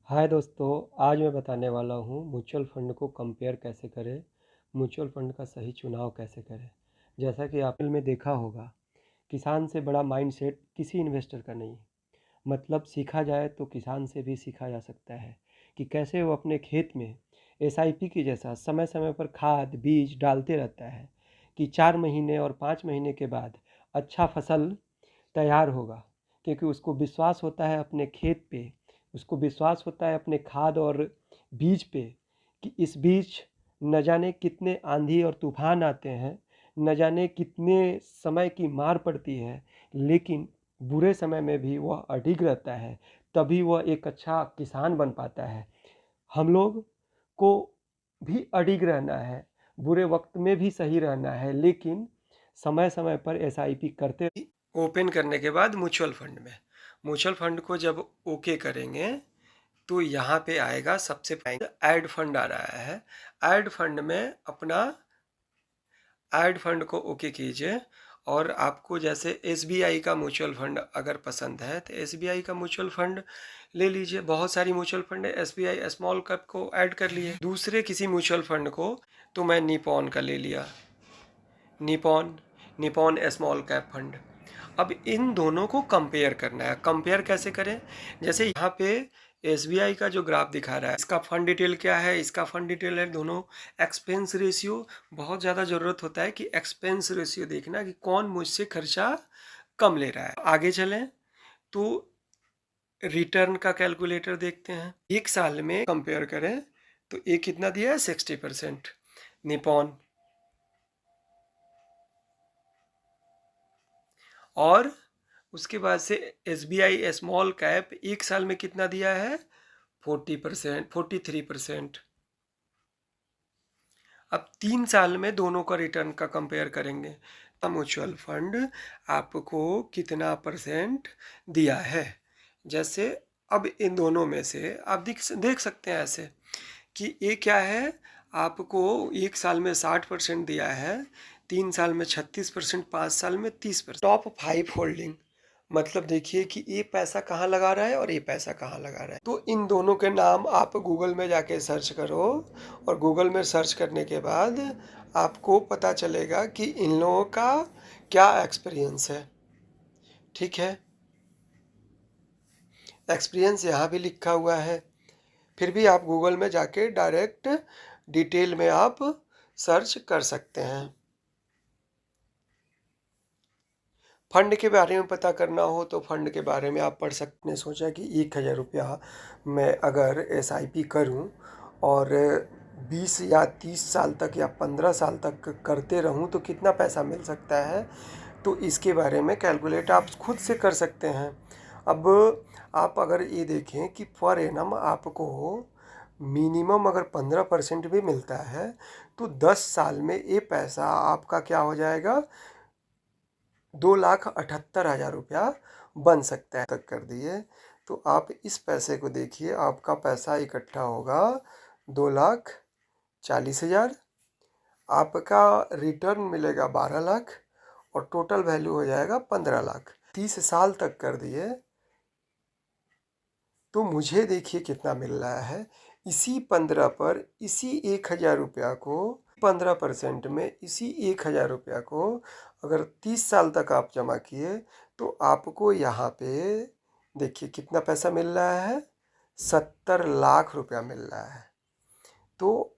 हाय दोस्तों, आज मैं बताने वाला हूँ म्यूचुअल फंड को कंपेयर कैसे करें, म्यूचुअल फंड का सही चुनाव कैसे करें। जैसा कि आपने में देखा होगा, किसान से बड़ा माइंडसेट किसी इन्वेस्टर का नहीं। मतलब सीखा जाए तो किसान से भी सीखा जा सकता है कि कैसे वो अपने खेत में एसआईपी की जैसा समय समय पर खाद बीज डालते रहता है कि 4 महीने और 5 महीने के बाद अच्छा फसल तैयार होगा। क्योंकि उसको विश्वास होता है अपने खेत पे, उसको विश्वास होता है अपने खाद और बीज पे कि इस बीज न जाने कितने आंधी और तूफान आते हैं, न जाने कितने समय की मार पड़ती है, लेकिन बुरे समय में भी वह अडिग रहता है, तभी वह एक अच्छा किसान बन पाता है। हम लोग को भी अडिग रहना है, बुरे वक्त में भी सही रहना है, लेकिन समय समय पर एसआईपी करते ओपन करने के बाद म्यूचुअल फंड को जब ओके करेंगे तो यहाँ पे आएगा सबसे पहले ऐड फंड आ रहा है। ऐड फंड में अपना ऐड फंड को ओके कीजिए और आपको जैसे एसबीआई का म्यूचुअल फंड अगर पसंद है तो एसबीआई का म्यूचुअल फंड ले लीजिए। बहुत सारी म्यूचुअल फंड है, एसबीआई स्मॉल कैप को ऐड कर लिए। दूसरे किसी म्यूचुअल फंड को तो मैं निपॉन का ले लिया, Nippon Nippon small cap fund. अब इन दोनों को कंपेयर करना है। कंपेयर कैसे करें? जैसे यहाँ पे एसबीआई का जो ग्राफ दिखा रहा है, इसका फंड डिटेल क्या है, इसका फंड डिटेल है दोनों। एक्सपेंस रेशियो बहुत ज़्यादा ज़रूरत होता है कि एक्सपेंस रेशियो देखना कि कौन मुझसे खर्चा कम ले रहा है। आगे चलें तो रिटर्न का कैलकुलेटर देखते हैं। एक साल में कंपेयर करें तो ये कितना दिया है? 60%। निपॉन और उसके बाद से एसबीआई स्मॉल कैप एक साल में कितना दिया है? 40%, 43%। अब 3 साल में दोनों का रिटर्न का कंपेयर करेंगे। म्यूचुअल फंड आपको कितना परसेंट दिया है? जैसे अब इन दोनों में से आप देख सकते हैं ऐसे कि ये क्या है, आपको एक साल में 60% दिया है, 3 साल में 36%, 5 साल में 30%। टॉप 5 होल्डिंग मतलब देखिए कि ये पैसा कहाँ लगा रहा है और ये पैसा कहाँ लगा रहा है। तो इन दोनों के नाम आप गूगल में जाके सर्च करो और गूगल में सर्च करने के बाद आपको पता चलेगा कि इन लोगों का क्या एक्सपीरियंस है। ठीक है, एक्सपीरियंस यहाँ भी लिखा हुआ है। फिर भी आप गूगल में जाके डायरेक्ट डिटेल में आप सर्च कर सकते हैं। फंड के बारे में पता करना हो तो फंड के बारे में आप पढ़ सकते हैं। सोचा कि 1,000 रुपया मैं अगर एसआईपी करूं और 20 या 30 साल तक या 15 साल तक करते रहूं तो कितना पैसा मिल सकता है, तो इसके बारे में कैलकुलेट आप खुद से कर सकते हैं। अब आप अगर ये देखें कि पर एनम आपको मिनिमम अगर 15% भी मिलता है तो 10 साल में ये पैसा आपका क्या हो जाएगा? 2,78,000 रुपया बन सकता है। तक कर दिए तो आप इस पैसे को देखिए, आपका पैसा इकट्ठा होगा 2,40,000। आपका रिटर्न मिलेगा 12 लाख और टोटल वैल्यू हो जाएगा 15 लाख। 30 साल तक कर दिए तो मुझे देखिए कितना मिल रहा है। इसी 15 पर इसी 1,000 रुपया को 15% में इसी 1,000 रुपया को अगर 30 साल तक आप जमा किए तो आपको यहाँ पे देखिए कितना पैसा मिल रहा है? 70 लाख रुपया मिल रहा है। तो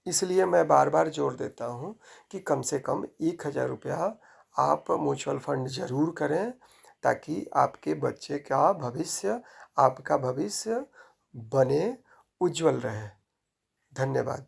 इसलिए मैं बार बार जोर देता हूँ कि कम से कम 1,000 रुपया आप म्यूचुअल फंड ज़रूर करें, ताकि आपके बच्चे का भविष्य, आपका भविष्य बने, उज्जवल रहे। धन्यवाद।